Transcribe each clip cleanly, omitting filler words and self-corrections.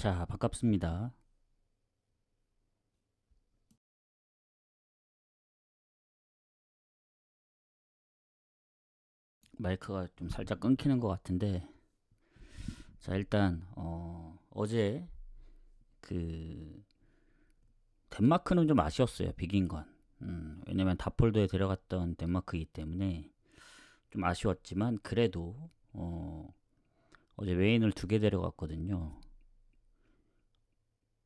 자, 반갑습니다. 마이크가 좀 살짝 끊기는 것 같은데, 자, 일단, 어제, 그, 덴마크는 좀 아쉬웠어요, 비긴 건. 왜냐면 다폴도에 데려갔던 덴마크이기 때문에 좀 아쉬웠지만, 그래도, 어제 웨인을 2개 데려갔거든요.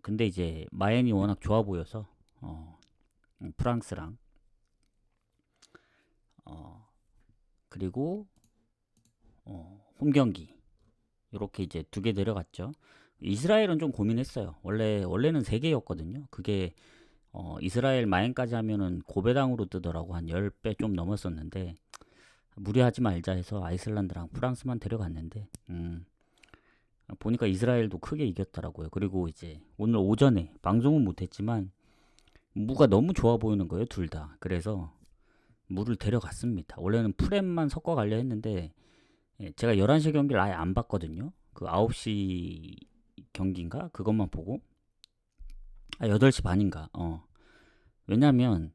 근데 이제, 마엔이 워낙 좋아 보여서, 프랑스랑, 어, 그리고, 홈 경기. 이렇게 이제 2개 내려갔죠. 이스라엘은 좀 고민했어요. 원래는 3개였거든요. 그게 이스라엘 마엔까지 하면은 고배당으로 뜨더라고. 한 10배 좀 넘었었는데 무리하지 말자 해서 아이슬란드랑 프랑스만 데려갔는데 보니까 이스라엘도 크게 이겼더라고요. 그리고 이제 오늘 오전에 방송은 못했지만 무가 너무 좋아 보이는 거예요, 둘 다. 그래서 무를 데려갔습니다. 원래는 프렘만 섞어 가려 했는데 제가 11시 경기를 아예 안 봤거든요. 그 9시 경기인가? 그것만 보고 8시 반인가? 왜냐면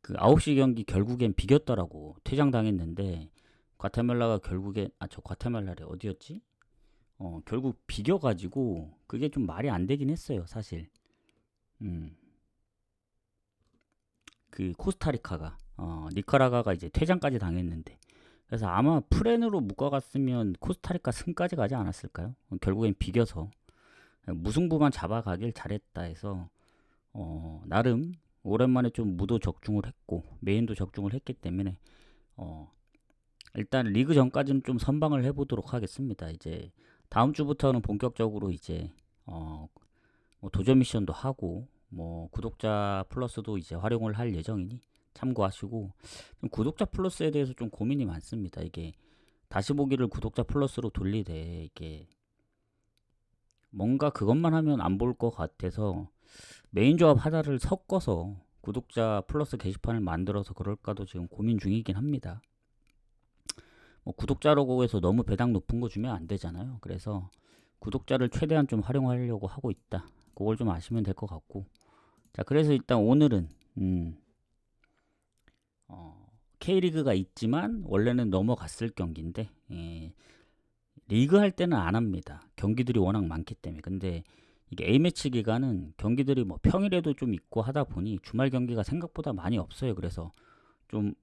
그 9시 경기 결국엔 비겼더라고. 퇴장당했는데 과테말라가 결국에 저 과테말라래 어디였지? 결국 비겨가지고 그게 좀 말이 안 되긴 했어요, 사실. 음, 그 코스타리카가 니카라과가 이제 퇴장까지 당했는데 그래서 아마 프렌으로 묶어갔으면 코스타리카 승까지 가지 않았을까요? 결국엔 비겨서 무승부만 잡아가길 잘했다 해서 나름 오랜만에 좀 무도 적중을 했고 메인도 적중을 했기 때문에 어, 일단 리그 전까지는 좀 선방을 해보도록 하겠습니다. 이제 다음 주부터는 본격적으로 이제 뭐 도전 미션도 하고 뭐 구독자 플러스도 이제 활용을 할 예정이니 참고하시고 좀 구독자 플러스에 대해서 좀 고민이 많습니다. 이게 다시 보기를 구독자 플러스로 돌리되 이게 뭔가 그것만 하면 안 볼 것 같아서 메인 조합 하나를 섞어서 구독자 플러스 게시판을 만들어서 그럴까도 지금 고민 중이긴 합니다. 뭐 구독자라고 해서 너무 배당 높은 거 주면 안 되잖아요. 그래서 구독자를 최대한 좀 활용하려고 하고 있다. 그걸 좀 아시면 될 것 같고. 자, 그래서 일단 오늘은 K리그가 있지만 원래는 넘어갔을 경기인데 리그 할 때는 안 합니다. 경기들이 워낙 많기 때문에. 근데 이게 A매치 기간은 경기들이 뭐 평일에도 좀 있고 하다 보니 주말 경기가 생각보다 많이 없어요. 그래서 좀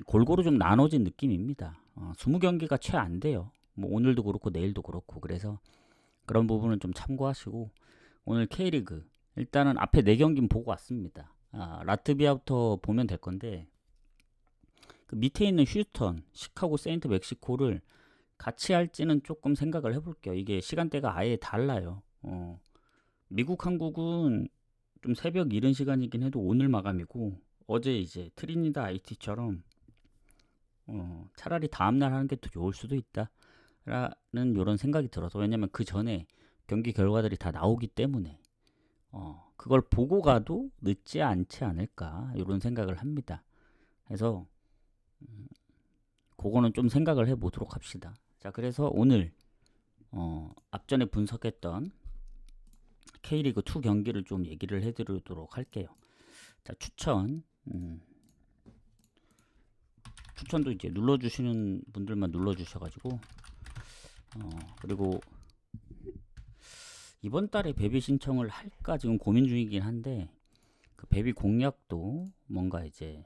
골고루 좀 나눠진 느낌입니다. 20경기가 채 안 돼요. 뭐 오늘도 그렇고 내일도 그렇고 그래서 그런 부분은 좀 참고하시고 오늘 K리그 일단은 앞에 4경기는 보고 왔습니다. 라트비아부터 보면 될 건데 그 밑에 있는 휴스턴, 시카고, 세인트 멕시코를 같이 할지는 조금 생각을 해볼게요. 이게 시간대가 아예 달라요. 미국, 한국은 좀 새벽 이른 시간이긴 해도 오늘 마감이고 어제 이제 트리니다 IT처럼 차라리 다음날 하는 게 더 좋을 수도 있다. 라는 이런 생각이 들어서 왜냐면 그 전에 경기 결과들이 다 나오기 때문에 그걸 보고 가도 늦지 않지 않을까 이런 생각을 합니다. 그래서 그거는 좀 생각을 해보도록 합시다. 자, 그래서 오늘 앞전에 분석했던 K리그 2 경기를 좀 얘기를 해드리도록 할게요. 자, 추천도 이제 눌러주시는 분들만 눌러주셔가지고 그리고 이번 달에 베비 신청을 할까 지금 고민 중이긴 한데 그 베비 공략도 뭔가 이제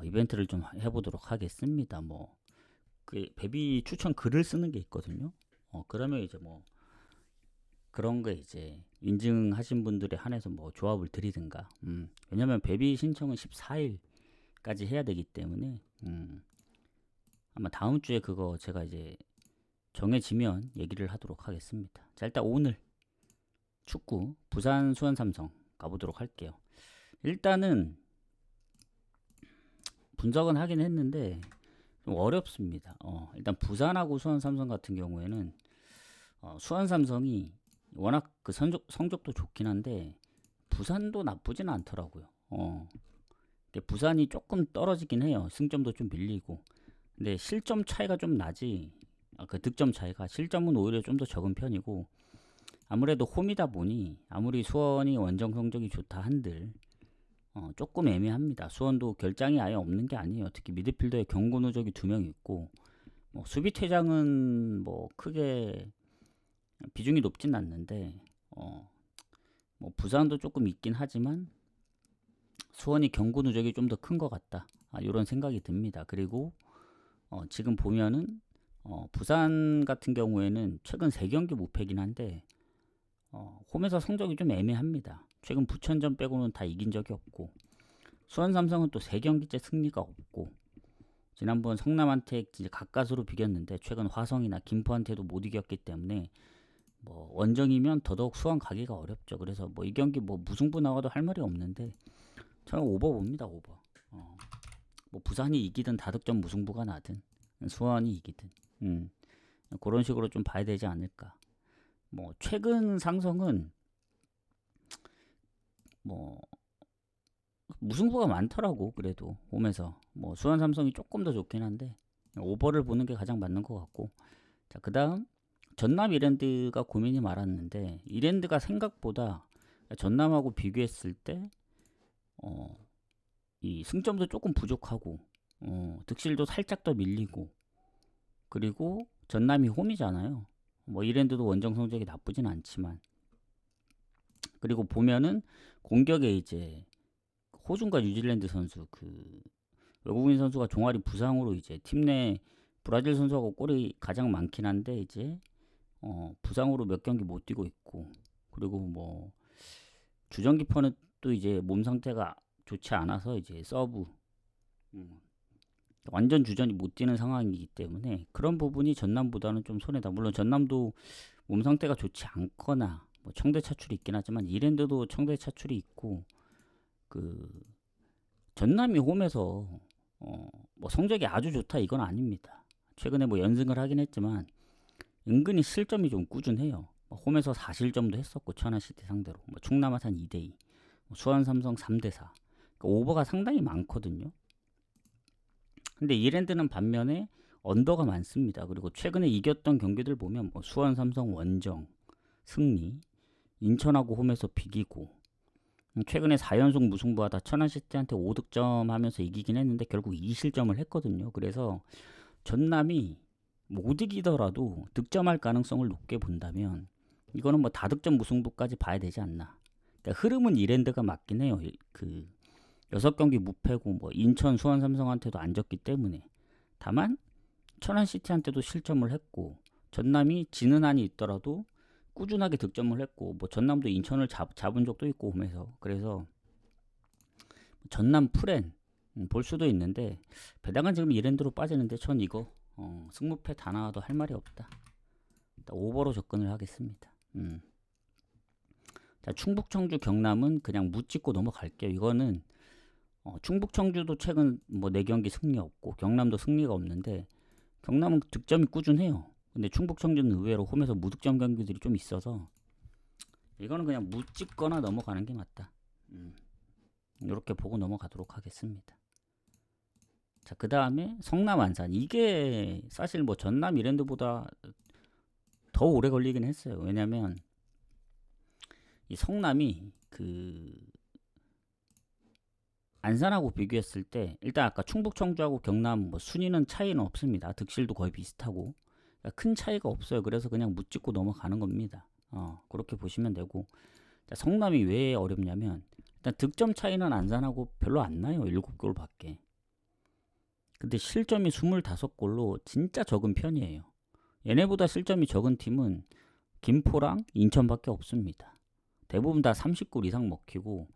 이벤트를 좀 해보도록 하겠습니다. 뭐 그 베비 추천 글을 쓰는 게 있거든요. 그러면 이제 뭐 그런 거 이제 인증하신 분들에 한해서 뭐 조합을 드리든가. 왜냐면 베비 신청은 14일까지 해야 되기 때문에 아마 다음 주에 그거 제가 이제 정해지면 얘기를 하도록 하겠습니다. 자, 일단 오늘 축구 부산 수원 삼성 가보도록 할게요. 일단은 분석은 하긴 했는데 좀 어렵습니다. 일단 부산하고 수원 삼성 같은 경우에는 수원 삼성이 워낙 그 성적도 좋긴 한데 부산도 나쁘진 않더라고요. 부산이 조금 떨어지긴 해요. 승점도 좀 밀리고. 근데 실점 차이가 좀 나지. 그 득점 차이가 실점은 오히려 좀 더 적은 편이고 아무래도 홈이다 보니 아무리 수원이 원정 성적이 좋다 한들 조금 애매합니다. 수원도 결장이 아예 없는 게 아니에요. 특히 미드필더에 경고 누적이 2명 있고 뭐 수비 퇴장은 뭐 크게 비중이 높진 않는데 뭐 부상도 조금 있긴 하지만 수원이 경고 누적이 좀 더 큰 것 같다. 이런 생각이 듭니다. 그리고 지금 보면은 부산 같은 경우에는 최근 3경기 무패긴 한데 홈에서 성적이 좀 애매합니다. 최근 부천전 빼고는 다 이긴 적이 없고 수원 삼성은 또 3경기째 승리가 없고 지난번 성남한테 이제 가까스로 비겼는데 최근 화성이나 김포한테도 못 이겼기 때문에 뭐 원정이면 더더욱 수원 가기가 어렵죠. 그래서 뭐 이 경기 뭐 무승부 나와도 할 말이 없는데 저는 오버 봅니다. 오버. 뭐 부산이 이기든 다득점 무승부가 나든 수원이 이기든 그런 식으로 좀 봐야 되지 않을까. 뭐 최근 상성은 뭐 무승부가 많더라고. 그래도 홈에서 뭐 수원 삼성이 조금 더 좋긴 한데 오버를 보는 게 가장 맞는 것 같고. 자, 그다음 전남 이랜드가 고민이 많았는데 이랜드가 생각보다 전남하고 비교했을 때 이 승점도 조금 부족하고 득실도 살짝 더 밀리고 그리고 전남이 홈이잖아요. 뭐 이랜드도 원정 성적이 나쁘진 않지만 그리고 보면은 공격에 이제 호준과 뉴질랜드 선수 그 외국인 선수가 종아리 부상으로 이제 팀 내 브라질 선수하고 골이 가장 많긴 한데 이제 부상으로 몇 경기 못 뛰고 있고 그리고 뭐 주전 키퍼는 또 이제 몸 상태가 좋지 않아서 이제 서브 완전 주전이 못 뛰는 상황이기 때문에 그런 부분이 전남보다는 좀 손해다. 물론 전남도 몸 상태가 좋지 않거나 뭐 청대 차출이 있긴 하지만 이랜드도 청대 차출이 있고 그 전남이 홈에서 뭐 성적이 아주 좋다 이건 아닙니다. 최근에 뭐 연승을 하긴 했지만 은근히 실점이 좀 꾸준해요. 홈에서 4실점도 했었고 천안시티 상대로 뭐 충남 아산 2대2 수원 삼성 3대4 그러니까 오버가 상당히 많거든요. 근데 이랜드는 반면에 언더가 많습니다. 그리고 최근에 이겼던 경기들 보면 뭐 수원 삼성 원정 승리 인천하고 홈에서 비기고 최근에 4연속 무승부하다 천안시티한테 5득점 하면서 이기긴 했는데 결국 2실점을 했거든요. 그래서 전남이 못 이기더라도 득점할 가능성을 높게 본다면 이거는 뭐 다득점 무승부까지 봐야 되지 않나. 그러니까 흐름은 이랜드가 맞긴 해요. 그 6경기 무패고 뭐 인천 수원 삼성한테도 안 졌기 때문에 다만 천안시티한테도 실점을 했고 전남이 지는 한이 있더라도 꾸준하게 득점을 했고 뭐 전남도 인천을 잡은 적도 있고 홈에서 그래서 전남 프렌 볼 수도 있는데 배당은 지금 이랜드로 빠지는데 전 이거 승무패 다 나와도 할 말이 없다. 일단 오버로 접근을 하겠습니다. 자, 충북 청주 경남은 그냥 묻짚고 넘어갈게요. 이거는 충북 청주도 최근 뭐 4경기 승리 없고 경남도 승리가 없는데 경남은 득점이 꾸준해요. 근데 충북 청주는 의외로 홈에서 무득점 경기들이 좀 있어서 이거는 그냥 묻짚거나 넘어가는 게 맞다. 이렇게 보고 넘어가도록 하겠습니다. 자, 그 다음에 성남 안산 이게 사실 뭐 전남 이랜드보다 더 오래 걸리긴 했어요. 왜냐면 이 성남이 그 안산하고 비교했을 때 일단 아까 충북 청주하고 경남 뭐 순위는 차이는 없습니다. 득실도 거의 비슷하고 그러니까 큰 차이가 없어요. 그래서 그냥 묻짚고 넘어가는 겁니다. 그렇게 보시면 되고 자, 성남이 왜 어렵냐면 일단 득점 차이는 안산하고 별로 안 나요. 7골 밖에. 근데 실점이 25골로 진짜 적은 편이에요. 얘네보다 실점이 적은 팀은 김포랑 인천밖에 없습니다. 대부분 다 30골 이상 먹히고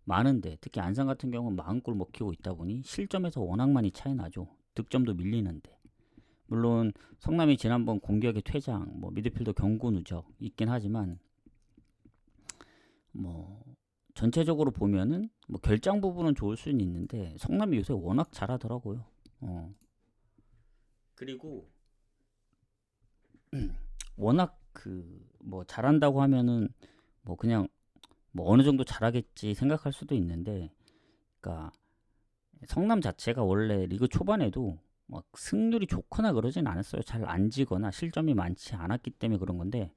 많은데 특히 안산 같은 경우는 40골 먹히고 있다 보니 실점에서 워낙 많이 차이 나죠. 득점도 밀리는데. 물론 성남이 지난번 공격의 퇴장, 뭐 미드필더 경고 누적 있긴 하지만 뭐 전체적으로 보면은 뭐 결장 부분은 좋을 수는 있는데 성남이 요새 워낙 잘하더라고요. 그리고 워낙 그 뭐 잘한다고 하면은 뭐 그냥 뭐 어느 정도 잘하겠지 생각할 수도 있는데, 그러니까 성남 자체가 원래 리그 초반에도 막 승률이 좋거나 그러진 않았어요. 잘 안 지거나 실점이 많지 않았기 때문에 그런 건데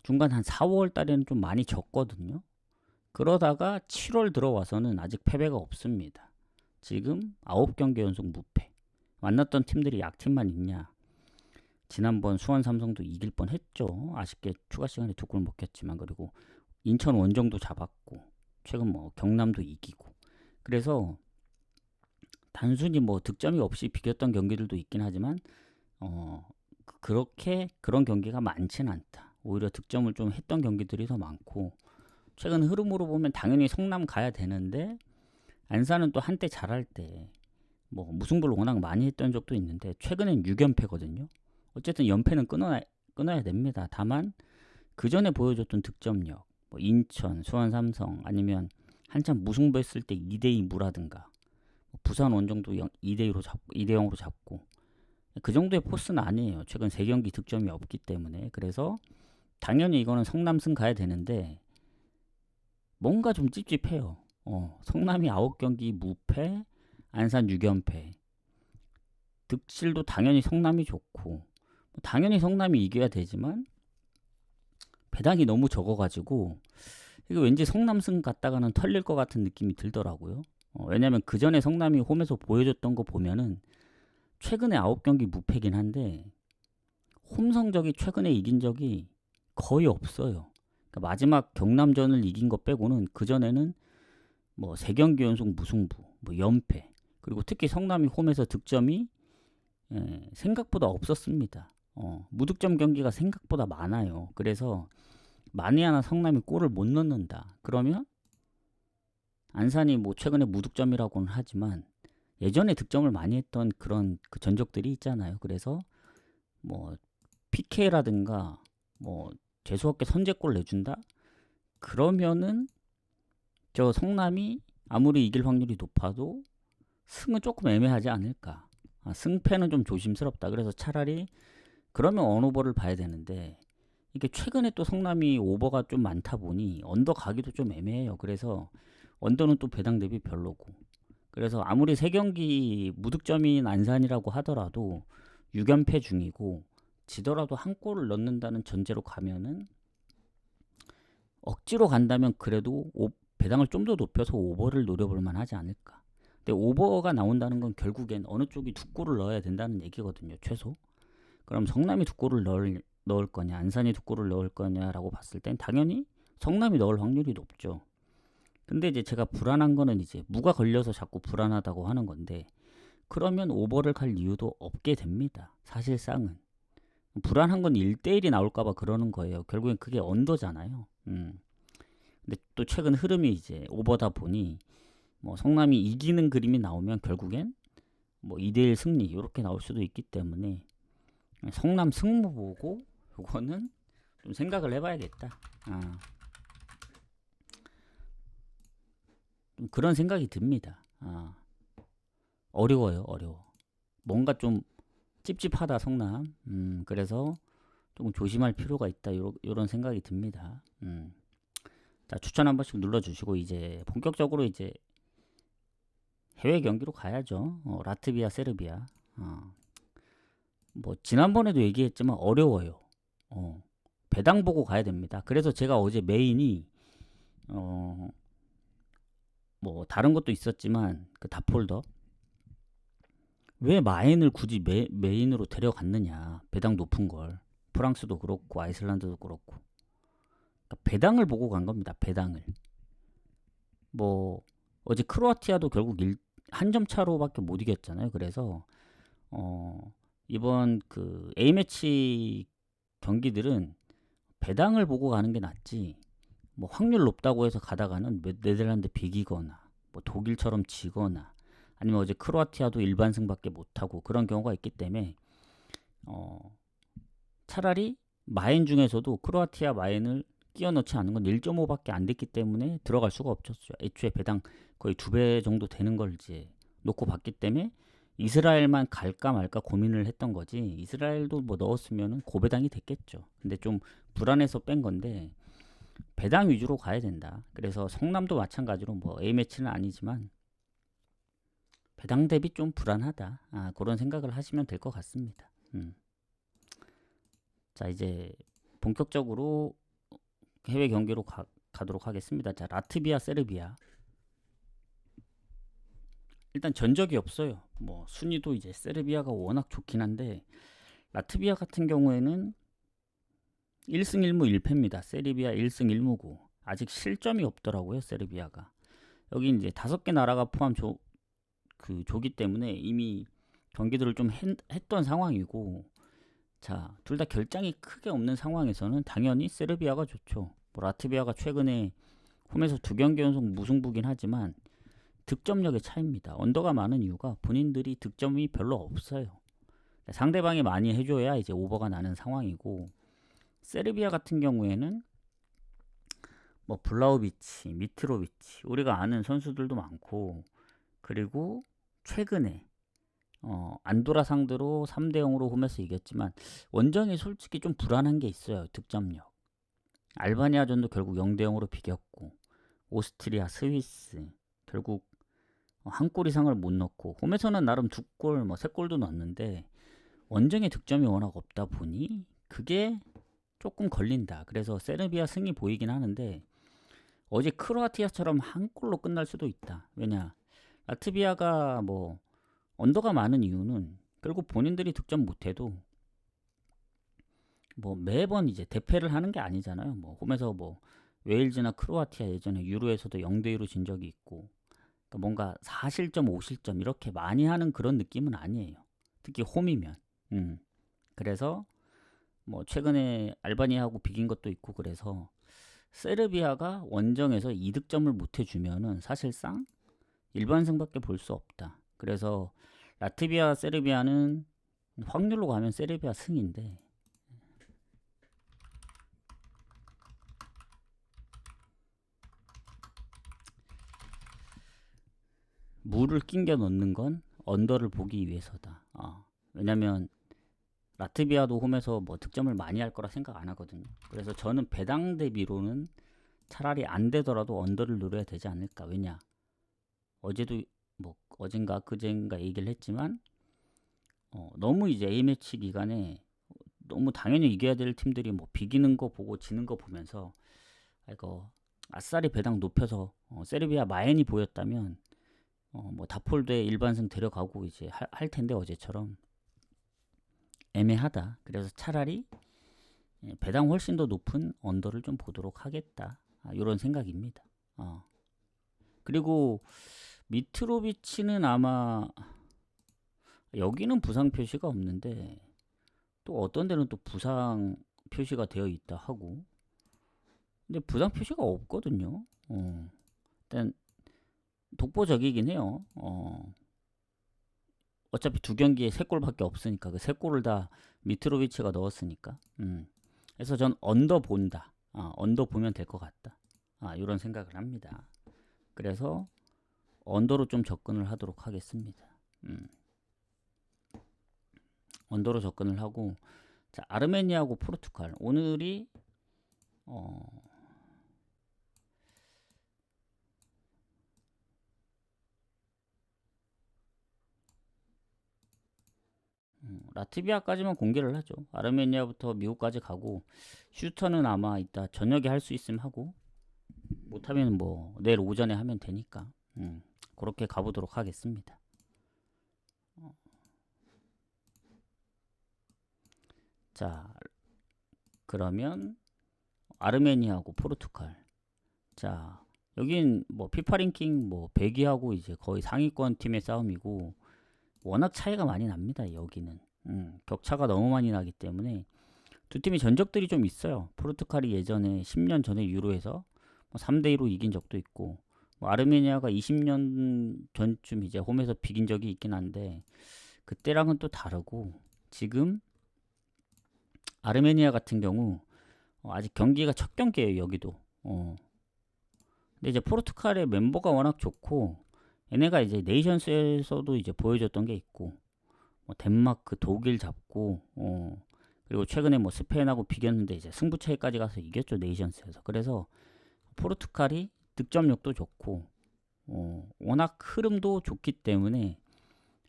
중간 한 4, 5월 달에는 좀 많이 졌거든요. 그러다가 7월 들어와서는 아직 패배가 없습니다. 지금 9경기 연속 무패. 만났던 팀들이 약팀만 있냐? 지난번 수원 삼성도 이길 뻔했죠. 아쉽게 추가 시간에 2골 먹혔지만 그리고 인천 원정도 잡았고 최근 뭐 경남도 이기고 그래서 단순히 뭐 득점이 없이 비겼던 경기들도 있긴 하지만 그렇게 그런 경기가 많지는 않다. 오히려 득점을 좀 했던 경기들이 더 많고 최근 흐름으로 보면 당연히 성남 가야 되는데 안산은 또 한때 잘할 때 뭐 무승부를 워낙 많이 했던 적도 있는데 최근엔 6연패거든요. 어쨌든 연패는 끊어야 됩니다. 다만 그 전에 보여줬던 득점력 뭐 인천, 수원 삼성 아니면 한참 무승부했을 때 2대2 무라든가 부산 원정도 2대0으로 잡고 그 정도의 포스는 아니에요. 최근 3경기 득점이 없기 때문에 그래서 당연히 이거는 성남승 가야 되는데 뭔가 좀 찝찝해요. 성남이 9경기 무패, 안산 6연패. 득실도 당연히 성남이 좋고 당연히 성남이 이겨야 되지만 배당이 너무 적어가지고 이거 왠지 성남승 갔다가는 털릴 것 같은 느낌이 들더라고요. 왜냐면 그 전에 성남이 홈에서 보여줬던 거 보면은 최근에 9경기 무패긴 한데 홈 성적이 최근에 이긴 적이 거의 없어요. 그러니까 마지막 경남전을 이긴 거 빼고는 그 전에는 뭐 3경기 연속 무승부, 뭐 연패 그리고 특히 성남이 홈에서 득점이 생각보다 없었습니다. 무득점 경기가 생각보다 많아요. 그래서 만에 하나 성남이 골을 못 넣는다. 그러면 안산이 뭐 최근에 무득점이라고는 하지만 예전에 득점을 많이 했던 그런 그 전적들이 있잖아요. 그래서 뭐 PK라든가 뭐 재수없게 선제골 내준다? 그러면은 저 성남이 아무리 이길 확률이 높아도 승은 조금 애매하지 않을까. 승패는 좀 조심스럽다. 그래서 차라리 그러면 언오버를 봐야 되는데 이게 최근에 또 성남이 오버가 좀 많다 보니 언더 가기도 좀 애매해요. 그래서 언더는 또 배당 대비 별로고 그래서 아무리 3경기 무득점인 안산이라고 하더라도 6연패 중이고 지더라도 한 골을 넣는다는 전제로 가면은 억지로 간다면 그래도 배당을 좀 더 높여서 오버를 노려볼 만하지 않을까. 근데 오버가 나온다는 건 결국엔 어느 쪽이 2골을 넣어야 된다는 얘기거든요. 최소. 그럼 성남이 2골을 넣을 거냐 안산이 2골을 넣을 거냐라고 봤을 땐 당연히 성남이 넣을 확률이 높죠. 근데 이제 제가 불안한 거는 이제 무가 걸려서 자꾸 불안하다고 하는 건데 그러면 오버를 갈 이유도 없게 됩니다. 사실상은. 불안한 건 1대1이 나올까봐 그러는 거예요. 결국엔 그게 언더잖아요. 근데 또 최근 흐름이 이제 오버다 보니 뭐 성남이 이기는 그림이 나오면 결국엔 뭐 2대1 승리 이렇게 나올 수도 있기 때문에 성남 승무 보고 요거는 좀 생각을 해봐야겠다. 좀 그런 생각이 듭니다. 어려워요. 뭔가 좀 찝찝하다 성남. 그래서 조금 조심할 필요가 있다. 요런 생각이 듭니다. 자, 추천 한 번씩 눌러주시고 이제 본격적으로 이제 해외 경기로 가야죠. 라트비아, 세르비아. 뭐 지난번에도 얘기했지만 어려워요. 배당 보고 가야 됩니다. 그래서 제가 어제 메인이 뭐 다른 것도 있었지만 그 다폴더 왜 마인을 굳이 메인으로 데려갔느냐. 배당 높은 걸. 프랑스도 그렇고 아이슬란드도 그렇고. 그러니까 배당을 보고 간 겁니다. 배당을. 뭐 어제 크로아티아도 결국 한 점 차로밖에 못 이겼잖아요. 그래서 이번 그 A매치 경기들은 배당을 보고 가는 게 낫지. 뭐 확률 높다고 해서 가다가는 네덜란드 비기거나 뭐 독일처럼 지거나 아니면 어제 크로아티아도 일반승밖에 못하고 그런 경우가 있기 때문에 차라리 마인 중에서도 크로아티아 마인을 끼워 넣지 않은 건 1.5밖에 안 됐기 때문에 들어갈 수가 없었죠. 애초에 배당 거의 2배 정도 되는 걸 이제 놓고 봤기 때문에 이스라엘만 갈까 말까 고민을 했던 거지. 이스라엘도 뭐 넣었으면 고배당이 됐겠죠. 근데 좀 불안해서 뺀 건데 배당 위주로 가야 된다. 그래서 성남도 마찬가지로 뭐 A매치는 아니지만 배당 대비 좀 불안하다. 그런 생각을 하시면 될 것 같습니다. 자, 이제 본격적으로 해외 경기로 가도록 하겠습니다. 자, 라트비아, 세르비아. 일단 전적이 없어요. 뭐 순위도 이제 세르비아가 워낙 좋긴 한데 라트비아 같은 경우에는 1승 1무 1패입니다. 세르비아 1승 1무고 아직 실점이 없더라고요. 세르비아가. 여기 이제 5개 나라가 포함 조기 때문에 이미 경기들을 좀 했던 상황이고, 자, 둘 다 결장이 크게 없는 상황에서는 당연히 세르비아가 좋죠. 뭐 라트비아가 최근에 홈에서 2경기 연속 무승부긴 하지만 득점력의 차이입니다. 언더가 많은 이유가 본인들이 득점이 별로 없어요. 상대방이 많이 해줘야 이제 오버가 나는 상황이고, 세르비아 같은 경우에는 뭐 블라우비치, 미트로비치 우리가 아는 선수들도 많고, 그리고 최근에 안도라 상대로 3대0으로 홈에서 이겼지만 원정이 솔직히 좀 불안한 게 있어요. 득점력. 알바니아전도 결국 0대0으로 비겼고, 오스트리아, 스위스 결국 한 골 이상을 못 넣고, 홈에서는 나름 2골, 뭐 3골도 넣었는데 원정의 득점이 워낙 없다 보니 그게 조금 걸린다. 그래서 세르비아 승이 보이긴 하는데 어제 크로아티아처럼 한 골로 끝날 수도 있다. 왜냐, 라트비아가 뭐 언더가 많은 이유는 결국 본인들이 득점 못해도 뭐 매번 이제 대패를 하는 게 아니잖아요. 뭐 홈에서 뭐 웨일즈나 크로아티아 예전에 유로에서도 0대2로 진 적이 있고, 그러니까 뭔가 4실점, 5실점 이렇게 많이 하는 그런 느낌은 아니에요. 특히 홈이면. 그래서 뭐 최근에 알바니아하고 비긴 것도 있고, 그래서 세르비아가 원정에서 2득점을 못 해주면은 사실상 일반승밖에 볼 수 없다. 그래서 라트비아, 세르비아는 확률로 가면 세르비아 승인데, 물을 낑겨 넣는 건 언더를 보기 위해서다. 왜냐면 라트비아도 홈에서 뭐 득점을 많이 할 거라 생각 안 하거든요. 그래서 저는 배당 대비로는 차라리 안 되더라도 언더를 노려야 되지 않을까. 왜냐, 어제도 뭐 어젠가 그젠가 얘기를 했지만 너무 이제 A매치 기간에 너무 당연히 이겨야 될 팀들이 뭐 비기는 거 보고 지는 거 보면서 이거 아싸리 배당 높여서 세르비아 마엔이 보였다면 뭐 다폴드에 일반승 데려가고 이제 할 텐데 어제처럼 애매하다. 그래서 차라리 배당 훨씬 더 높은 언더를 좀 보도록 하겠다. 이런 생각입니다. 그리고 미트로비치는 아마 여기는 부상 표시가 없는데 또 어떤 데는 또 부상 표시가 되어 있다 하고, 근데 부상 표시가 없거든요. 일단 독보적이긴 해요. 어차피 2경기에 3골밖에 없으니까 그 3골을 다 미트로비치가 넣었으니까. 그래서 전 언더 본다. 언더 보면 될 것 같다. 이런 생각을 합니다. 그래서 언더로 좀 접근을 하도록 하겠습니다. 언더로 접근을 하고, 자, 아르메니아하고 포르투갈. 오늘이 라트비아까지만 공개를 하죠. 아르메니아부터 미국까지 가고, 슈터는 아마 이따 저녁에 할 수 있으면 하고, 못하면 뭐 내일 오전에 하면 되니까 그렇게 가보도록 하겠습니다. 자, 그러면 아르메니아하고 포르투갈. 자, 여긴 뭐 피파 랭킹 뭐 100위하고 이제 거의 상위권 팀의 싸움이고, 워낙 차이가 많이 납니다. 여기는 격차가 너무 많이 나기 때문에 두 팀이 전적들이 좀 있어요. 포르투갈이 예전에 10년 전에 유로에서 뭐 3대2로 이긴 적도 있고, 뭐 아르메니아가 20년 전쯤 이제 홈에서 비긴 적이 있긴 한데 그때랑은 또 다르고, 지금 아르메니아 같은 경우 아직 경기가 첫 경기예요. 여기도. 근데 이제 포르투갈의 멤버가 워낙 좋고, 얘네가 이제 네이션스에서도 이제 보여줬던 게 있고, 뭐 덴마크, 독일 잡고, 그리고 최근에 뭐 스페인하고 비겼는데 이제 승부 차이까지 가서 이겼죠, 네이션스에서. 그래서 포르투갈이 득점력도 좋고, 워낙 흐름도 좋기 때문에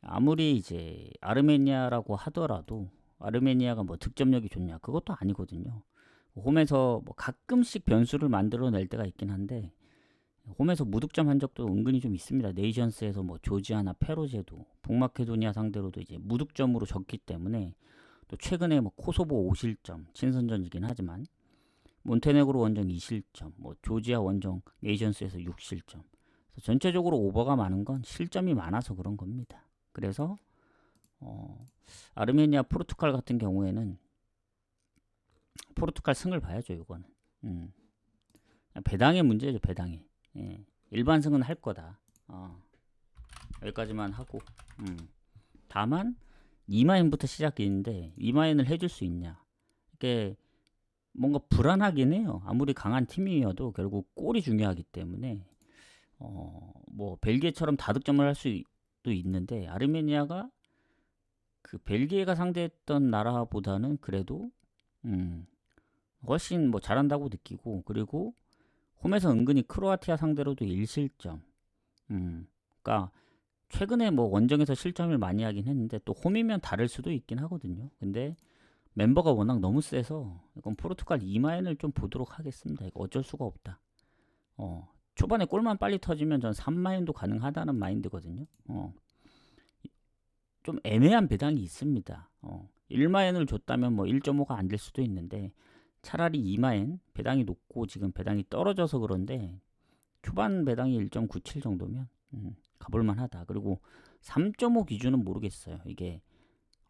아무리 이제 아르메니아라고 하더라도 아르메니아가 뭐 득점력이 좋냐? 그것도 아니거든요. 홈에서 뭐 가끔씩 변수를 만들어낼 때가 있긴 한데 홈에서 무득점 한 적도 은근히 좀 있습니다. 네이션스에서 뭐 조지아나 페로제도 북마케도니아 상대로도 이제 무득점으로 졌기 때문에 또 최근에 뭐 코소보 5실점 친선전이긴 하지만 몬테네그로 원정 2실점 뭐 조지아 원정 네이션스에서 6실점 전체적으로 오버가 많은 건 실점이 많아서 그런 겁니다. 그래서 아르메니아 포르투갈 같은 경우에는 포르투갈 승을 봐야죠. 이거는 배당의 문제죠. 배당이 예. 일반 승은 할 거다. 여기까지만 하고 다만 2마인부터 시작인데 2마인을 해줄 수 있냐 이게 뭔가 불안하긴 해요. 아무리 강한 팀이어도 결국 골이 중요하기 때문에 뭐 벨기에처럼 다득점을 할 수도 있는데 아르메니아가 그 벨기에가 상대했던 나라보다는 그래도 훨씬 뭐 잘한다고 느끼고 그리고 홈에서 은근히 크로아티아 상대로도 1실점 그러니까 최근에 뭐 원정에서 실점을 많이 하긴 했는데 또 홈이면 다를 수도 있긴 하거든요. 근데 멤버가 워낙 너무 세서 이건 포르투갈 2마인을 좀 보도록 하겠습니다. 이거 어쩔 수가 없다. 초반에 골만 빨리 터지면 전 3마인도 가능하다는 마인드거든요. 좀 애매한 배당이 있습니다. 1마인을 줬다면 뭐 1.5가 안 될 수도 있는데 차라리 2마인 배당이 높고 지금 배당이 떨어져서 그런데 초반 배당이 1.97 정도면 가볼만 하다. 그리고 3.5 기준은 모르겠어요. 이게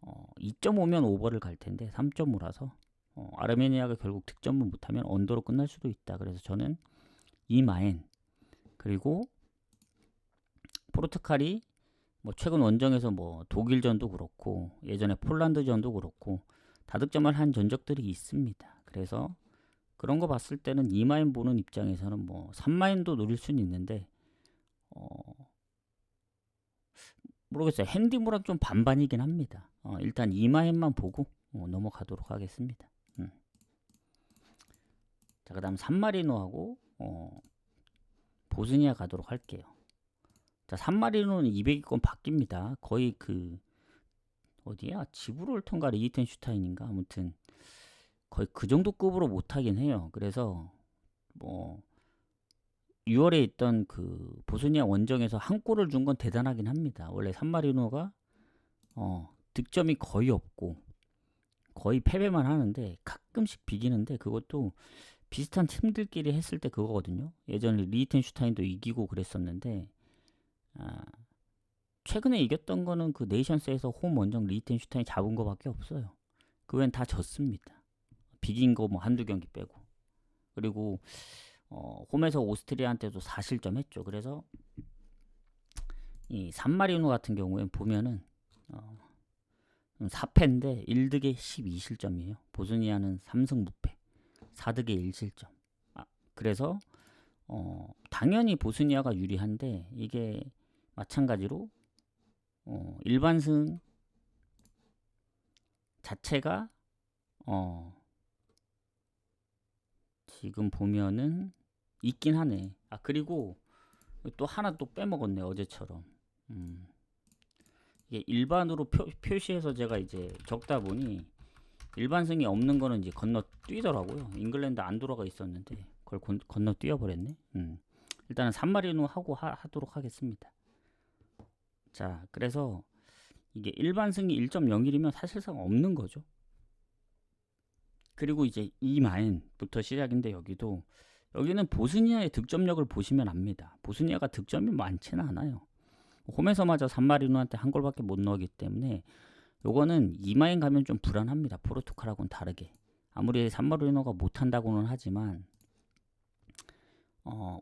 2.5면 오버를 갈 텐데 3.5라서 아르메니아가 결국 득점을 못하면 언더로 끝날 수도 있다. 그래서 저는 2마인 그리고 포르투갈이 뭐 최근 원정에서 뭐 독일전도 그렇고 예전에 폴란드전도 그렇고 다득점을 한 전적들이 있습니다. 그래서 그런 거 봤을 때는 2마인 보는 입장에서는 뭐 3마인도 노릴 수는 있는데 모르겠어요. 핸디무랑 좀 반반이긴 합니다. 일단 2마인만 보고 넘어가도록 하겠습니다. 자, 그 다음 산마리노하고 보스니아 가도록 할게요. 자, 산마리노는 200위권 바뀝니다. 거의 그 어디야? 지브롤터인가 리히텐슈타인인가 아무튼 거의 그 정도 급으로 못하긴 해요. 그래서 뭐 6월에 있던 그 보스니아 원정에서 한 골을 준 건 대단하긴 합니다. 원래 산마리노가 득점이 거의 없고 거의 패배만 하는데 가끔씩 비기는데 그것도 비슷한 팀들끼리 했을 때 그거거든요. 예전에 리히텐슈타인도 이기고 그랬었는데 최근에 이겼던 거는 그 네이션스에서 홈 원정 리히텐슈타인 잡은 거밖에 없어요. 그 외엔 다 졌습니다. 비긴 거 뭐 한두 경기 빼고. 그리고 홈에서 오스트리아한테도 4실점 했죠. 그래서 이 산마리노 같은 경우엔 보면은 4패인데 1득에 12실점이에요. 보스니아는 3승 무패 4득에 1실점. 그래서 당연히 보스니아가 유리한데 이게 마찬가지로 일반승 자체가 지금 보면은 있긴 하네. 그리고 또 하나 또 빼먹었네. 어제처럼. 이게 일반으로 표시해서 제가 이제 적다 보니 일반승이 없는 거는 이제 건너 뛰더라고요. 잉글랜드 안 돌아가 있었는데 그걸 건너 뛰어버렸네. 일단은 산마리노 하고 하도록 하겠습니다. 자, 그래서 이게 일반승이 1.01이면 사실상 없는 거죠. 그리고 이제 2마인부터 시작인데 여기는 보스니아의 득점력을 보시면 압니다. 보스니아가 득점이 많지는 않아요. 홈에서마저 산마리노한테 한 골밖에 못 넣었기 때문에 요거는 2마인 가면 좀 불안합니다. 포르투갈하고는 다르게. 아무리 산마리노가 못한다고는 하지만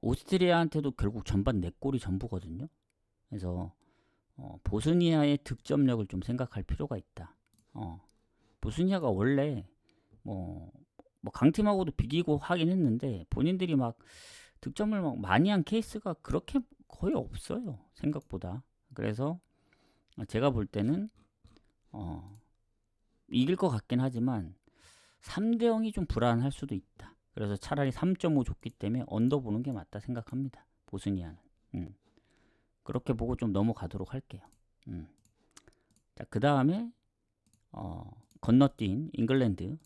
오스트리아한테도 결국 전반 4골이 전부거든요. 그래서 보스니아의 득점력을 좀 생각할 필요가 있다. 보스니아가 원래 뭐 강팀하고도 비기고 하긴 했는데 본인들이 막 득점을 막 많이 한 케이스가 그렇게 거의 없어요. 생각보다. 그래서 제가 볼 때는 이길 것 같긴 하지만 3대0이 좀 불안할 수도 있다. 그래서 차라리 3.5 줬기 때문에 언더 보는 게 맞다 생각합니다. 보스니아는. 그렇게 보고 좀 넘어가도록 할게요. 자, 그 다음에 건너뛴 잉글랜드.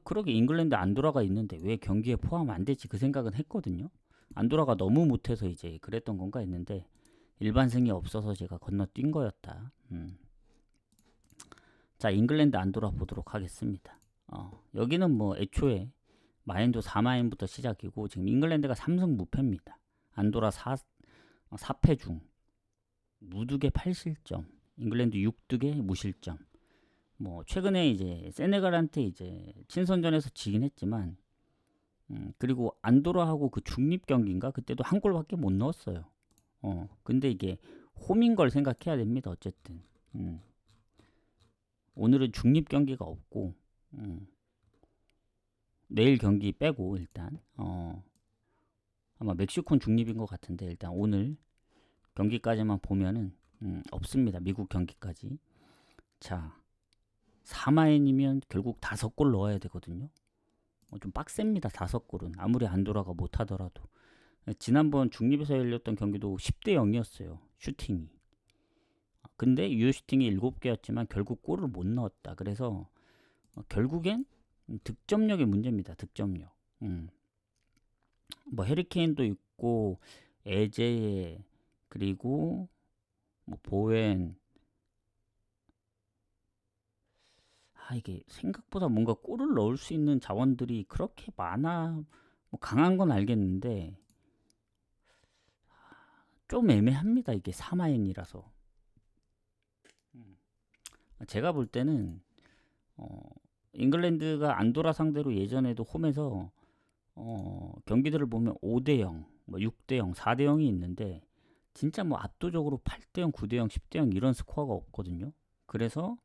그러게 잉글랜드 안도라가 있는데 왜 경기에 포함 안 되지? 그 생각은 했거든요. 안도라가 너무 못해서 이제 그랬던 건가 했는데 일반승이 없어서 제가 건너뛴 거였다. 자, 잉글랜드 안도라 보도록 하겠습니다. 여기는 뭐 애초에 마인도 4마인부터 시작이고 지금 잉글랜드가 3승 무패입니다. 안도라 4패 중 무득의 8실점, 잉글랜드 6득의 무실점. 뭐 최근에 이제 세네갈한테 이제 친선전에서 지긴 했지만 그리고 안도라하고 그 중립 경기인가 그때도 한 골밖에 못 넣었어요. 근데 이게 홈인 걸 생각해야 됩니다. 어쨌든 오늘은 중립 경기가 없고 내일 경기 빼고 일단 아마 멕시코는 중립인 것 같은데 일단 오늘 경기까지만 보면은 없습니다. 미국 경기까지. 자, 4마인이면 결국 5골 넣어야 되거든요. 좀 빡셉니다. 5골은 아무리 안도라가 못하더라도. 지난번 중립에서 열렸던 경기도 10대 0이었어요. 슈팅이. 근데 유효 슈팅이 7개였지만 결국 골을 못 넣었다. 그래서 결국엔 득점력의 문제입니다. 득점력. 뭐 해리케인도 있고 에제 그리고 뭐 보웬. 이게 생각보다 뭔가 골을 넣을 수 있는 자원들이 그렇게 많아. 뭐 강한 건 알겠는데 좀 애매합니다. 이게 4마인이라서. 제가 볼 때는 잉글랜드가 안도라 상대로 예전에도 홈에서 경기들을 보면 5대0, 뭐 6대0, 4대0이 있는데 진짜 뭐 압도적으로 8대0, 9대0, 10대0 이런 스코어가 없거든요. 그래서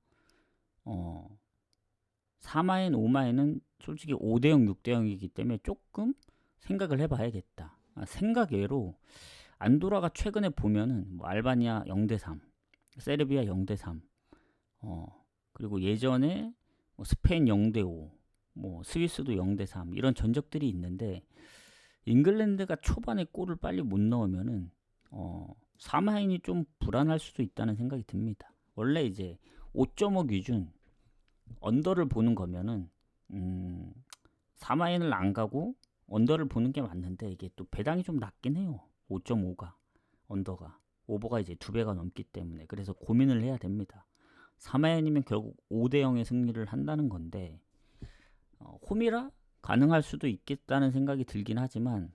4마인, 5마인은 솔직히 5대0, 6대0이기 때문에 조금 생각을 해봐야겠다. 생각 외로 안도라가 최근에 보면은 뭐 알바니아 0대3, 세르비아 0대3, 그리고 예전에 뭐 스페인 0대5, 뭐 스위스도 0대3 이런 전적들이 있는데 잉글랜드가 초반에 골을 빨리 못 넣으면은 4마인이 좀 불안할 수도 있다는 생각이 듭니다. 원래 이제 5.5 기준 언더를 보는 거면은 4마인을 안 가고 언더를 보는 게 맞는데 이게 또 배당이 좀 낮긴 해요. 5.5가 언더가 오버가 이제 2배가 넘기 때문에 그래서 고민을 해야 됩니다. 3마인이면 결국 5대0의 승리를 한다는 건데 홈이라 가능할 수도 있겠다는 생각이 들긴 하지만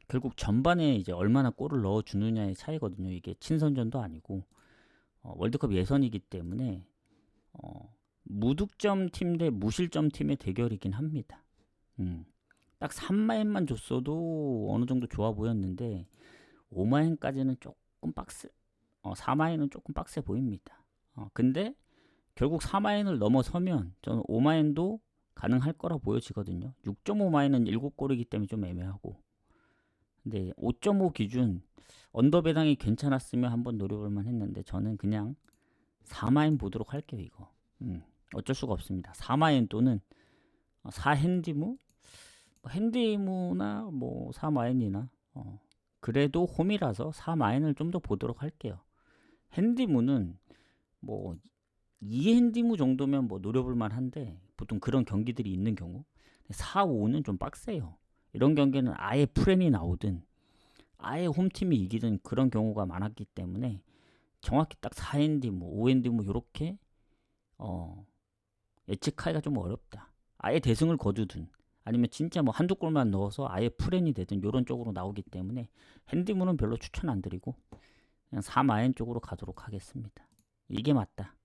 결국 전반에 이제 얼마나 골을 넣어주느냐의 차이거든요. 이게 친선전도 아니고 월드컵 예선이기 때문에 무득점 팀 대 무실점 팀의 대결이긴 합니다. 딱 3마인만 줬어도 어느 정도 좋아 보였는데 5마인까지는 조금 4마인은 조금 빡세 보입니다. 근데 결국 4마인을 넘어서면 저는 5마인도 가능할 거라 보여지거든요. 6.5마인은 7골이기 때문에 좀 애매하고 근데 5.5 기준 언더 배당이 괜찮았으면 한번 노려볼만 했는데 저는 그냥 4마인 보도록 할게요. 이거 어쩔 수가 없습니다. 4마인 또는 4핸디무? 핸디무나 뭐 4마인이나 그래도 홈이라서 4마인을 좀 더 보도록 할게요. 핸디무는 뭐 2핸디무 정도면 뭐 노려볼만 한데 보통 그런 경기들이 있는 경우 4, 5는 좀 빡세요. 이런 경기는 아예 프렌이 나오든 아예 홈팀이 이기든 그런 경우가 많았기 때문에 정확히 딱 4핸디무, 5핸디무 이렇게 예측하기가 좀 어렵다. 아예 대승을 거두든 아니면 진짜 뭐 한두 골만 넣어서 아예 프렌이 되든 이런 쪽으로 나오기 때문에 핸디무는 별로 추천 안 드리고 그냥 4마인 쪽으로 가도록 하겠습니다. 이게 맞다.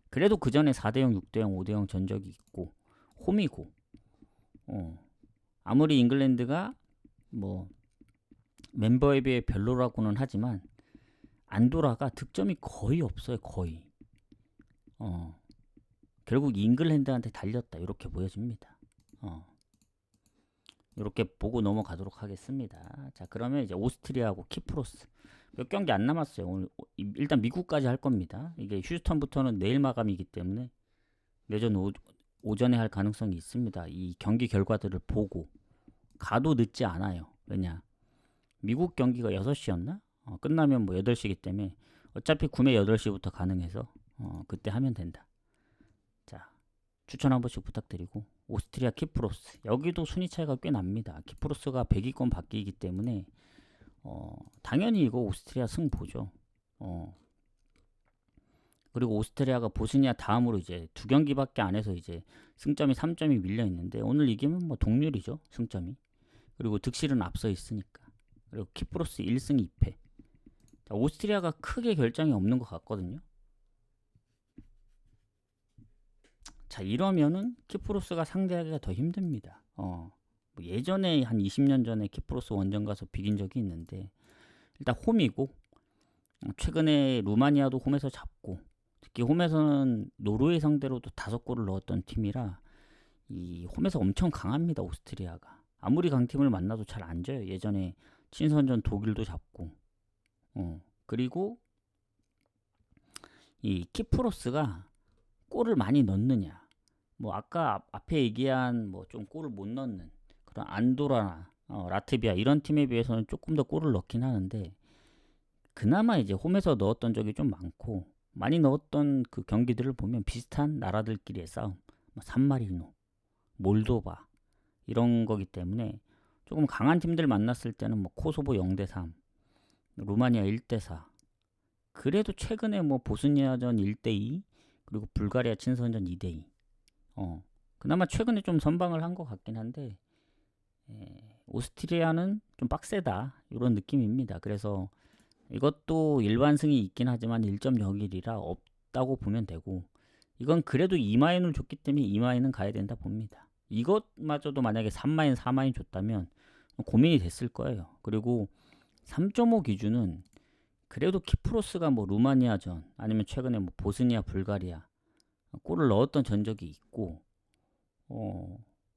그래도 그 전에 4대0, 6대0, 5대0 전적이 있고 홈이고 아무리 잉글랜드가 뭐 멤버에 비해 별로라고는 하지만 안도라가 득점이 거의 없어요. 거의. 결국 잉글랜드한테 달렸다. 이렇게 보여집니다. 이렇게 보고 넘어가도록 하겠습니다. 자, 그러면 이제 오스트리아하고 키프로스 몇 경기 안 남았어요. 오늘 일단 미국까지 할 겁니다. 이게 휴스턴부터는 내일 마감이기 때문에 내전 오전에 할 가능성이 있습니다. 이 경기 결과들을 보고 가도 늦지 않아요. 왜냐? 미국 경기가 6시였나? 끝나면 뭐 8시기 때문에 어차피 구매 8시부터 가능해서 그때 하면 된다. 자, 추천 한 번씩 부탁드리고, 오스트리아 키프로스 여기도 순위 차이가 꽤 납니다. 키프로스가 100위권 바뀌기 때문에 당연히 이거 오스트리아 승보죠. 그리고 오스트리아가 보스니아 다음으로 이제 2경기밖에 안 해서 이제 승점이 3점이 밀려 있는데, 오늘 이기면 뭐 동률이죠, 승점이. 그리고 득실은 앞서 있으니까. 그리고 키프로스 1승 2패. 자, 오스트리아가 크게 결장이 없는 것 같거든요. 자, 이러면은 키프로스가 상대하기가 더 힘듭니다. 뭐 예전에 한 20년 전에 키프로스 원정 가서 비긴 적이 있는데, 일단 홈이고, 최근에 루마니아도 홈에서 잡고, 특히 홈에서는 노르웨이 상대로도 5골을 넣었던 팀이라 이 홈에서 엄청 강합니다, 오스트리아가. 아무리 강팀을 만나도 잘 안 져요. 예전에 친선전 독일도 잡고. 그리고 이 키프로스가 골을 많이 넣느냐, 뭐 아까 앞에 얘기한 뭐 좀 골을 못 넣는 그런 안도라나 라트비아 이런 팀에 비해서는 조금 더 골을 넣긴 하는데, 그나마 이제 홈에서 넣었던 적이 좀 많고, 많이 넣었던 그 경기들을 보면 비슷한 나라들끼리의 싸움, 뭐 산마리노, 몰도바 이런 거기 때문에 조금 강한 팀들 만났을 때는 뭐 코소보 0대3, 루마니아 1대4, 그래도 최근에 뭐 보스니아전 1대2, 그리고 불가리아 친선전 2대2. 그나마 최근에 좀 선방을 한 것 같긴 한데, 오스트리아는 좀 빡세다 이런 느낌입니다. 그래서 이것도 일반승이 있긴 하지만 1.01이라 없다고 보면 되고, 이건 그래도 2마인을 줬기 때문에 2마인은 가야 된다 봅니다. 이것마저도 만약에 3마인, 4마인 줬다면 고민이 됐을 거예요. 그리고 3.5 기준은 그래도 키프로스가 뭐 루마니아전 아니면 최근에 뭐 보스니아, 불가리아 골을 넣었던 전적이 있고,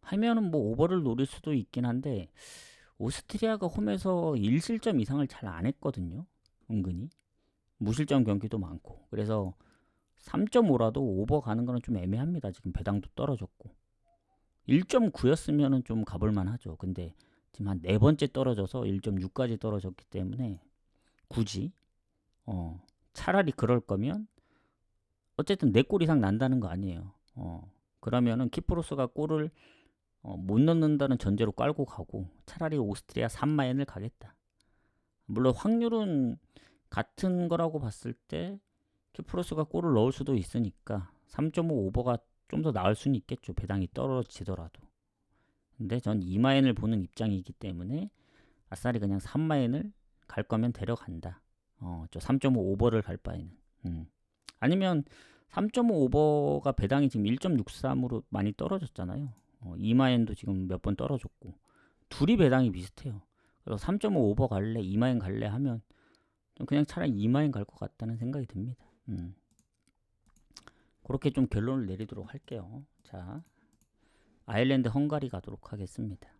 하면은 뭐 오버를 노릴 수도 있긴 한데, 오스트리아가 홈에서 1실점 이상을 잘 안 했거든요. 은근히 무실점 경기도 많고. 그래서 3.5라도 오버 가는 거는 좀 애매합니다. 지금 배당도 떨어졌고. 1.9였으면은 좀 가볼만 하죠. 근데 지금 한 4번째 떨어져서 1.6까지 떨어졌기 때문에 굳이 차라리 그럴 거면 어쨌든 4골 이상 난다는 거 아니에요. 그러면은 키프로스가 골을 못 넣는다는 전제로 깔고 가고, 차라리 오스트리아 3마인을 가겠다. 물론 확률은 같은 거라고 봤을 때 키프로스가 골을 넣을 수도 있으니까 3.5 오버가 좀 더 나을 수는 있겠죠, 배당이 떨어지더라도. 근데 전 2마인을 보는 입장이기 때문에 아싸리 그냥 3마인을 갈 거면 데려간다. 저 3.5 오버를 갈 바에는. 아니면 3.5 오버가 배당이 지금 1.63으로 많이 떨어졌잖아요. 2마인도 지금 몇 번 떨어졌고, 둘이 배당이 비슷해요. 그래서 3.5 오버 갈래, 2마인 갈래 하면 그냥 차라리 2마인 갈 것 같다는 생각이 듭니다. 그렇게 좀 결론을 내리도록 할게요. 자, 아일랜드 헝가리 가도록 하겠습니다.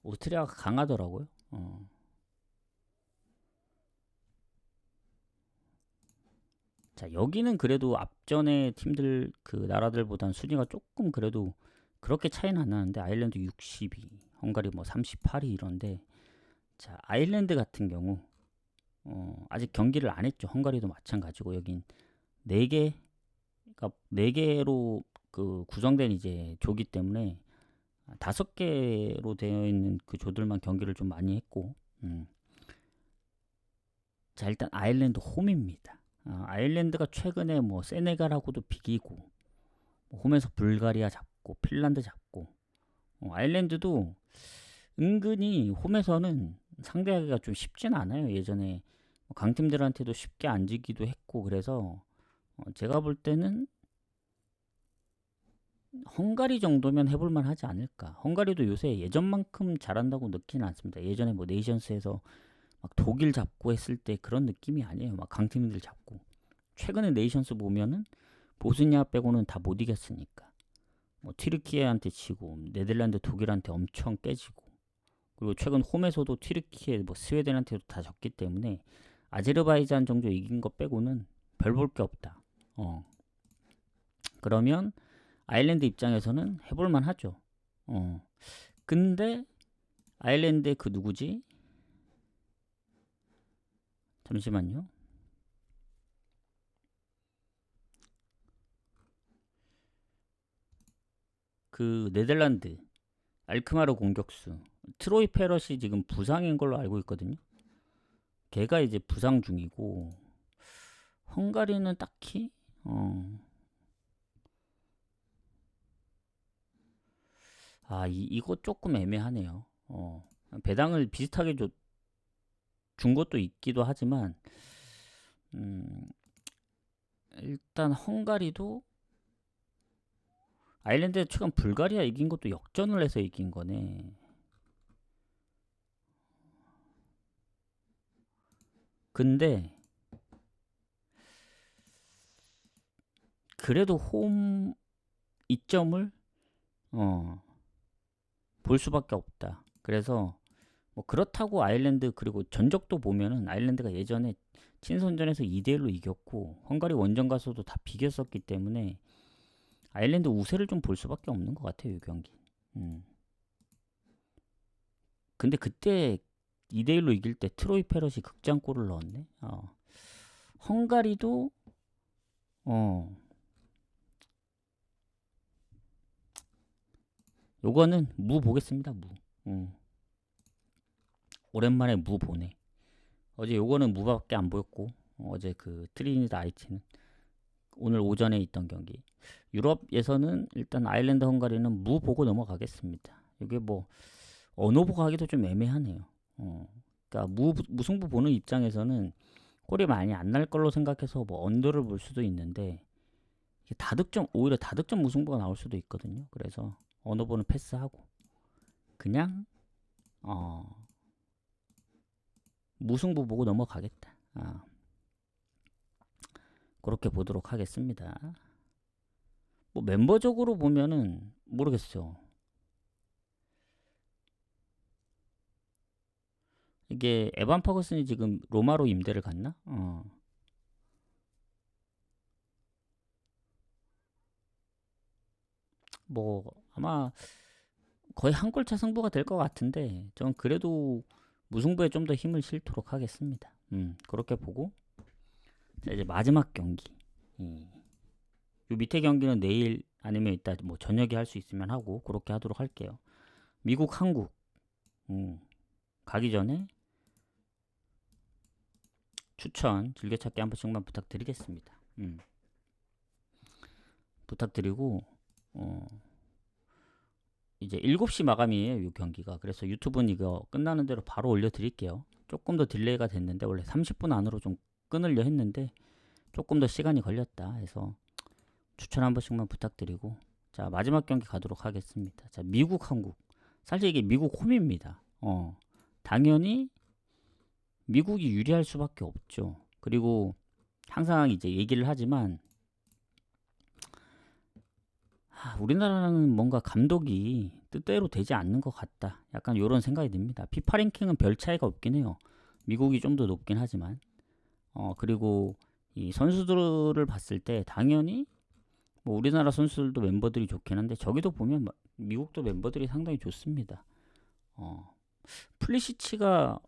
오스트리아가 강하더라고요. 자, 여기는 그래도 앞전에 팀들 그 나라들보단 순위가 조금 그래도 그렇게 차이는 안 나는데, 아일랜드 62, 헝가리 뭐 38위 이런데, 자, 아일랜드 같은 경우 아직 경기를 안 했죠. 헝가리도 마찬가지고. 여긴 4개, 그러니까 4개로 그 구성된 이제 조기 때문에 5개로 되어 있는 그 조들만 경기를 좀 많이 했고, 자, 일단 아일랜드 홈입니다. 아일랜드가 최근에 뭐 세네갈하고도 비기고, 홈에서 불가리아 잡고 핀란드 잡고, 아일랜드도 은근히 홈에서는 상대하기가 좀 쉽진 않아요. 예전에 강팀들한테도 쉽게 안 지기도 했고. 그래서 제가 볼 때는 헝가리 정도면 해볼만 하지 않을까. 헝가리도 요새 예전만큼 잘한다고 느끼는 않습니다. 예전에 뭐 네이션스에서 막 독일 잡고 했을 때 그런 느낌이 아니에요. 막 강팀들 잡고. 최근에 네이션스 보면은 보스니아 빼고는 다 못 이겼으니까. 뭐 튀르키예한테 지고, 네덜란드, 독일한테 엄청 깨지고, 그리고 최근 홈에서도 튀르키예, 뭐 스웨덴한테도 다 졌기 때문에 아제르바이잔 정도 이긴 거 빼고는 별 볼 게 없다. 그러면 아일랜드 입장에서는 해볼만 하죠. 근데 아일랜드의 그 누구지? 잠시만요. 그 네덜란드 알크마르 공격수 트로이 페럿이 지금 부상인 걸로 알고 있거든요. 걔가 이제 부상 중이고 헝가리는 딱히 이거 조금 애매하네요. 배당을 비슷하게 준 것도 있기도 하지만 일단 헝가리도 아일랜드 최근 불가리아 이긴 것도 역전을 해서 이긴 거네. 근데 그래도 홈 이점을 볼 수밖에 없다. 그래서 뭐 그렇다고 아일랜드 그리고 전적도 보면은 아일랜드가 예전에 친선전에서 2대1로 이겼고 헝가리 원정 가서도 다 비겼었기 때문에 아일랜드 우세를 좀 볼 수밖에 없는 것 같아요, 이 경기. 근데 그때 2대1로 이길 때 트로이 페럿이 극장골을 넣었네. 헝가리도 요거는 무 보겠습니다. 무. 오랜만에 무 보네. 어제 요거는 무밖에 안 보였고 어제 그 트리니다 IT는 오늘 오전에 있던 경기. 유럽에서는 일단 아일랜드 헝가리는 무 보고 넘어가겠습니다. 이게 뭐 언어 보고 하기도 좀 애매하네요. 그러니까 무승부 보는 입장에서는 골이 많이 안 날 걸로 생각해서 뭐 언더를 볼 수도 있는데 오히려 다득점 무승부가 나올 수도 있거든요. 그래서 언어 보는 패스하고 그냥 무승부 보고 넘어가겠다. 그렇게 보도록 하겠습니다. 뭐 멤버적으로 보면은 모르겠어요. 이게 에반 퍼거슨이 지금 로마로 임대를 갔나? 뭐 아마 거의 한 골차 승부가 될 것 같은데 전 그래도 무승부에 좀 더 힘을 실도록 하겠습니다. 그렇게 보고 자, 이제 마지막 경기. 요 밑에 경기는 내일 아니면 이따 뭐 저녁에 할 수 있으면 하고 그렇게 하도록 할게요. 미국, 한국 가기 전에 추천 즐겨찾기 한 번씩만 부탁드리겠습니다. 부탁드리고 이제 7시 마감이에요, 이 경기가. 그래서 유튜브는 이거 끝나는 대로 바로 올려드릴게요. 조금 더 딜레이가 됐는데 원래 30분 안으로 좀 끊으려 했는데 조금 더 시간이 걸렸다 해서 추천 한 번씩만 부탁드리고 자 마지막 경기 가도록 하겠습니다. 자 미국 한국 사실 이게 미국 홈입니다. 당연히 미국이 유리할 수밖에 없죠. 그리고 항상 이제 얘기를 하지만 우리나라는 뭔가 감독이 뜻대로 되지 않는 것 같다. 약간 이런 생각이 듭니다. 피파 랭킹은 별 차이가 없긴 해요. 미국이 좀 더 높긴 하지만 그리고 이 선수들을 봤을 때 당연히 뭐 우리나라 선수들도 멤버들이 좋긴 한데 저기도 보면 미국도 멤버들이 상당히 좋습니다. 플리시치가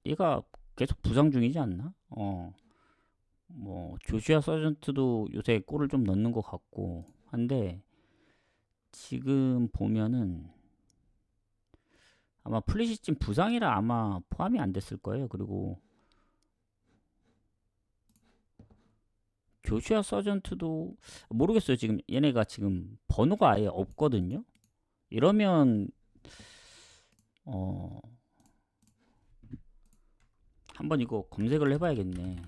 얘가 계속 부상 중이지 않나? 뭐 조슈아 서전트도 요새 골을 좀 넣는 것 같고 한데 지금 보면은 아마 플리시친 부상이라 아마 포함이 안 됐을 거예요. 그리고 조슈아 서전트도 모르겠어요. 지금 얘네가 지금 번호가 아예 없거든요. 이러면 한번 이거 검색을 해봐야겠네.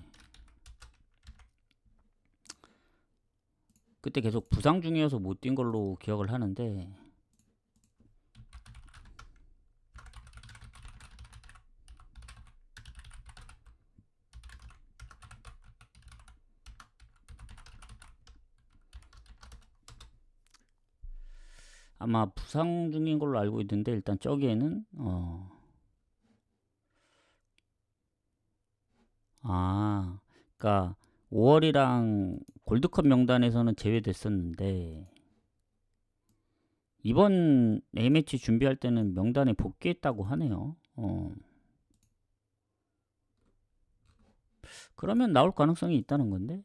그때 계속 부상 중이어서 못 뛴 걸로 기억을 하는데 아마 부상 중인 걸로 알고 있는데 일단 저기에는 그러니까 5월이랑 골드컵 명단에서는 제외됐었는데 이번 A매치 준비할 때는 명단에 복귀했다고 하네요. 그러면 나올 가능성이 있다는 건데.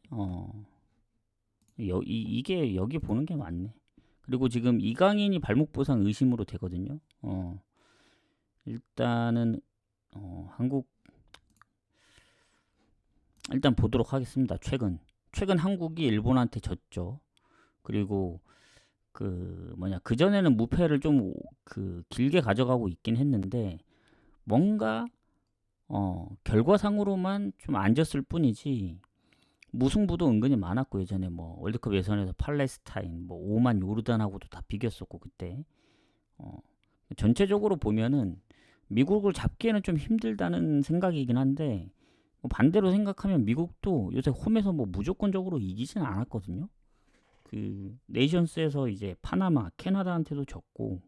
이게 여기 보는 게 맞네. 그리고 지금 이강인이 발목 부상 의심으로 되거든요. 일단은 한국 일단 보도록 하겠습니다. 최근 한국이 일본한테 졌죠. 그리고 그 전에는 무패를 좀 길게 가져가고 있긴 했는데 뭔가 결과상으로만 좀 안 졌을 뿐이지 무승부도 은근히 많았고, 예전에 뭐 월드컵 예선에서 팔레스타인 뭐 오만 요르단하고도 다 비겼었고, 그때 전체적으로 보면은 미국을 잡기에는 좀 힘들다는 생각이긴 한데, 뭐 반대로 생각하면 미국도 요새 홈에서 뭐 무조건적으로 이기진 않았거든요. 그 네이션스에서 이제 파나마, 캐나다한테도 졌고,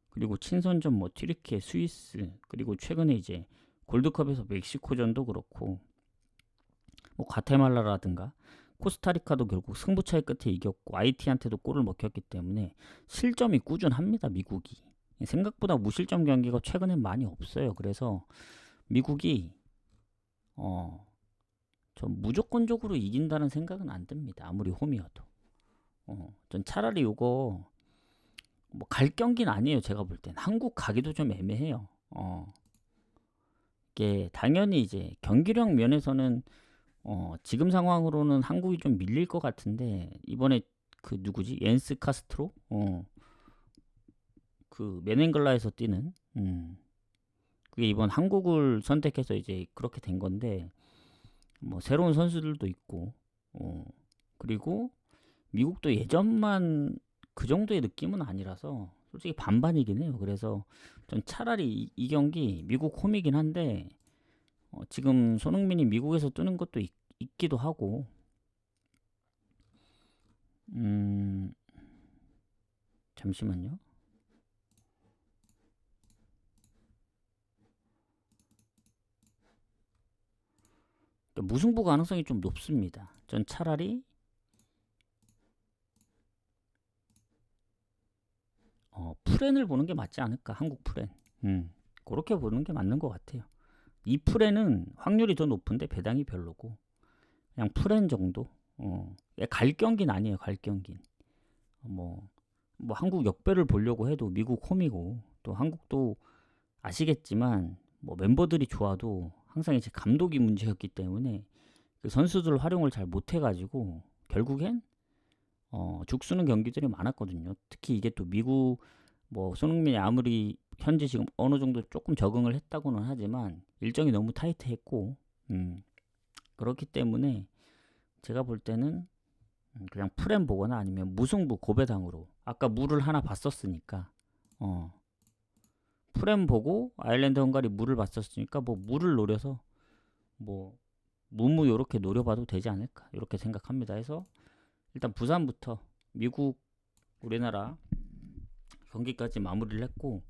그리고 친선전 뭐 튀르키예, 스위스, 그리고 최근에 이제 골드컵에서 멕시코전도 그렇고, 뭐 과테말라라든가 코스타리카도 결국 승부차이 끝에 이겼고, IT한테도 골을 먹혔기 때문에 실점이 꾸준합니다, 미국이. 생각보다 무실점 경기가 최근에 많이 없어요. 그래서 미국이 전 무조건적으로 이긴다는 생각은 안 듭니다. 아무리 홈이어도. 전 차라리 요거 뭐 갈 경기는 아니에요. 제가 볼 땐 한국 가기도 좀 애매해요. 이게 당연히 이제 경기력 면에서는 지금 상황으로는 한국이 좀 밀릴 것 같은데, 이번에 그 누구지? 옌스 카스트로? 그 메넨글라에서 뛰는 그게 이번 한국을 선택해서 이제 그렇게 된 건데, 뭐 새로운 선수들도 있고, 그리고 미국도 예전만 그 정도의 느낌은 아니라서 솔직히 반반이긴 해요. 그래서 전 차라리 이 경기 미국 홈이긴 한데, 지금 손흥민이 미국에서 뜨는 것도 있기도 하고, 잠시만요. 그러니까 무승부 가능성이 좀 높습니다. 전 차라리 프렌을 보는 게 맞지 않을까. 한국 프렌. 그렇게 보는 게 맞는 것 같아요. 이 프렌은 확률이 더 높은데 배당이 별로고, 그냥 프렌 정도. 갈 경기는 아니에요. 갈 경기는 뭐 한국 역배를 보려고 해도 미국 홈이고, 또 한국도 아시겠지만 뭐 멤버들이 좋아도 항상 이제 감독이 문제였기 때문에 그 선수들 활용을 잘 못해가지고 결국엔 죽쓰는 경기들이 많았거든요. 특히 이게 또 미국, 뭐 손흥민이 아무리 현재 지금 어느 정도 조금 적응을 했다고는 하지만 일정이 너무 타이트했고, 그렇기 때문에 제가 볼 때는 그냥 프렘 보거나 아니면 무승부 고배당으로, 아까 물을 하나 봤었으니까 프렘 보고 아일랜드 헝가리 물을 봤었으니까 뭐 물을 노려서 뭐 무무 요렇게 노려봐도 되지 않을까, 이렇게 생각합니다. 해서 일단 부산부터 미국 우리나라 경기까지 마무리를 했고,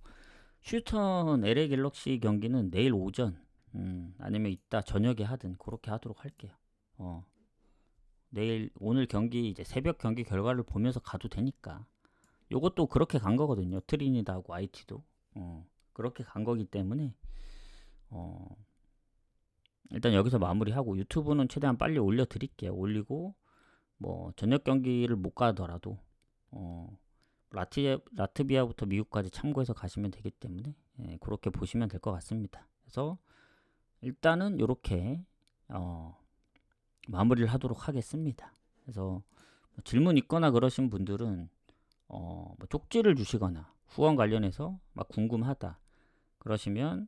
휴스턴 LA 갤럭시 경기는 내일 오전 아니면 이따 저녁에 하든 그렇게 하도록 할게요. 내일 오늘 경기 이제 새벽 경기 결과를 보면서 가도 되니까. 요것도 그렇게 간 거거든요. 트리니다하고 IT도 그렇게 간 거기 때문에 일단 여기서 마무리하고, 유튜브는 최대한 빨리 올려드릴게요. 올리고 뭐 저녁 경기를 못 가더라도 라트비아부터 미국까지 참고해서 가시면 되기 때문에 그렇게 보시면 될 것 같습니다. 그래서 일단은 이렇게 마무리를 하도록 하겠습니다. 그래서 뭐 질문 있거나 그러신 분들은 뭐 쪽지를 주시거나 후원 관련해서 막 궁금하다 그러시면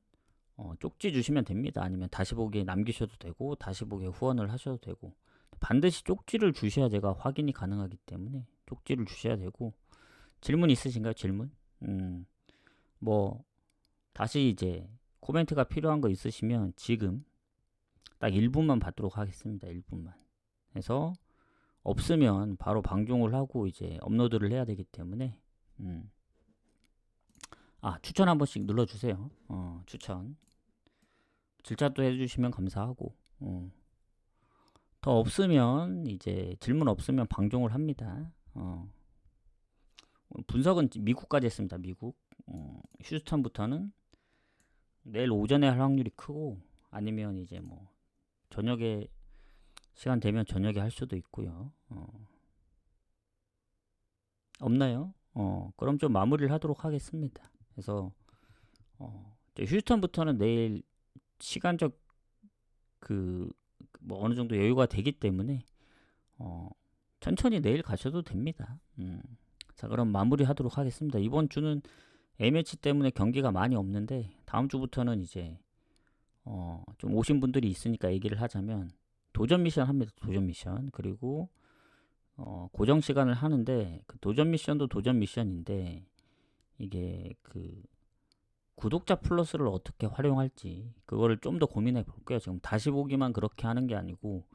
쪽지 주시면 됩니다. 아니면 다시 보기에 남기셔도 되고, 다시 보기에 후원을 하셔도 되고, 반드시 쪽지를 주셔야 제가 확인이 가능하기 때문에 쪽지를 주셔야 되고. 질문 있으신가요? 질문? 뭐 다시 이제 코멘트가 필요한 거 있으시면 지금 딱 1분만 받도록 하겠습니다. 1분만. 그래서 없으면 바로 방종을 하고 이제 업로드를 해야 되기 때문에 추천 한 번씩 눌러주세요. 추천 질차도 해주시면 감사하고, 더 없으면 이제 질문 없으면 방종을 합니다. 분석은 미국까지 했습니다. 미국 휴스턴부터는 내일 오전에 할 확률이 크고, 아니면 이제 뭐 저녁에 시간 되면 저녁에 할 수도 있고요. 없나요? 그럼 좀 마무리를 하도록 하겠습니다. 그래서 휴스턴부터는 내일 시간적 뭐 어느 정도 여유가 되기 때문에 천천히 내일 가셔도 됩니다. 자, 그럼 마무리 하도록 하겠습니다. 이번 주는 A매치 때문에 경기가 많이 없는데 다음 주부터는 이제 좀 오신 분들이 있으니까 얘기를 하자면 도전 미션 합니다. 도전 미션. 그리고 고정 시간을 하는데 그 도전 미션도 도전 미션인데 이게 구독자 플러스를 어떻게 활용할지 그거를 좀 더 고민해 볼게요. 지금 다시 보기만 그렇게 하는 게 아니고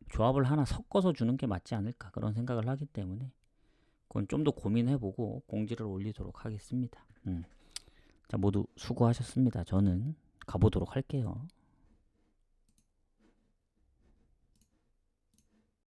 조합을 하나 섞어서 주는 게 맞지 않을까 그런 생각을 하기 때문에 그건 좀 더 고민해 보고 공지를 올리도록 하겠습니다. 자, 모두 수고하셨습니다. 저는 가보도록 할게요.